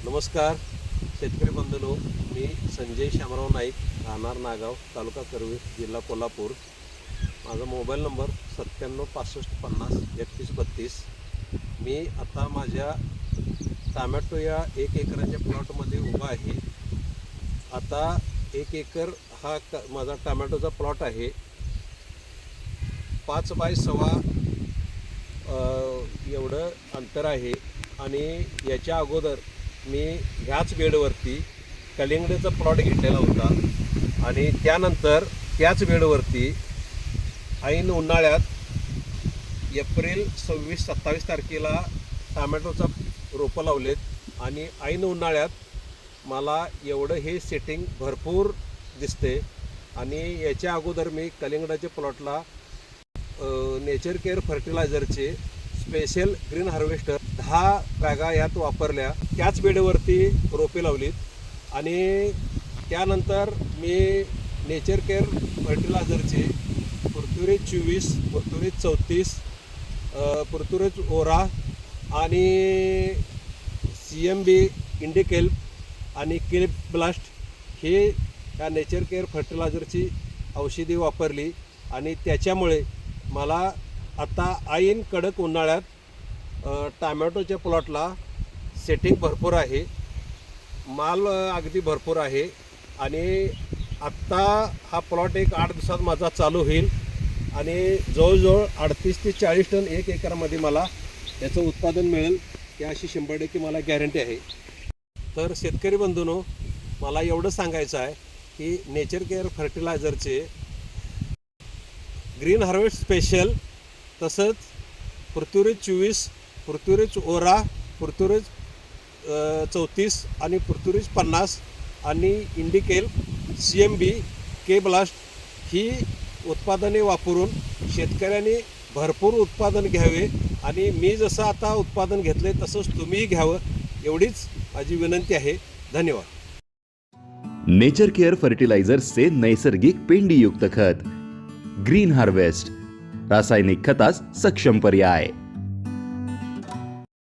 नमस्कार शेतकरी बंधूंनो, मी संजय शामराव नाईक, राहणार नागाव, तालुका करवीर, जिल्हा कोल्हापूर. माझा मोबाईल नंबर 9765503132. मी आता माझ्या टोमॅटो या 1 एकराच्या प्लॉटमध्ये उभा आहे. आता 1 एकर हा माझा टोमॅटोचा प्लॉट आहे. 5 बाय 6 एवढं अंतर आहे. आणि याच्या अगोदर मी ह्याच बेडवरती कलिंगडचा प्लॉट घेतलेला होता. आणि त्यानंतर त्याच बेडवरती ऐन उन्हाळ्यात एप्रिल 26-27 तारखेला टोमॅटोचा रोपं लावलेत. आणि ऐन उन्हाळ्यात मला एवढं हे सेटिंग भरपूर दिसते. आणि याच्या अगोदर मी कलिंगडाच्या प्लॉटला नेचर केअर फर्टिलायझरचे स्पेशल ग्रीन हार्वेस्टर 10 बॅगा यात वापरल्या. त्याच बेडवरती रोपे लावलीत. आणि त्यानंतर मी नेचर केअर फर्टिलायझरचे पृथ्वीरेज 24, पृथ्वीरेज 34, पृथ्वीरेज ओरा आणि CMB इंडिकेल्प आणि केल्प ब्लास्ट हे या नेचर केअर फर्टिलायझरची औषधी वापरली. आणि त्याच्यामुळे मला आता ऐन कडक उन्हाळ्यात टोमॅटोच्या प्लॉटला सेटिंग भरपूर आहे, माल अगदी भरपूर आहे. आणि आत्ता हा प्लॉट एक 8 दिवसात माझा चालू होईल. आणि जवळजवळ 38 ते 40 टन 1 एकरामध्ये मला याचं उत्पादन मिळेल, याची 100% मला गॅरंटी आहे. तर शेतकरी बंधूंनो, मला एवढं सांगायचं आहे की नेचर केअर फर्टिलायझरचे ग्रीन हार्वेस्ट स्पेशल, तसंच पृथ्वीरेज 24, पृथ्वीरेज ओरा, पृथ्वीरेज 34 आणि पृथ्वीरेज 50 आणि इंडिकेल CMB के ब्लास्ट ही उत्पादने वापरून शेतकऱ्यांनी भरपूर उत्पादन घ्यावे. आणि मी जसं आता उत्पादन घेतले तसंच तुम्हीही घ्यावं, एवढीच माझी विनंती आहे. धन्यवाद. नेचर केअर फर्टिलायझर्सचे नैसर्गिक पेंडीयुक्त खत ग्रीन हार्वेस्ट, रासायनिक खतास सक्षम पर्याय.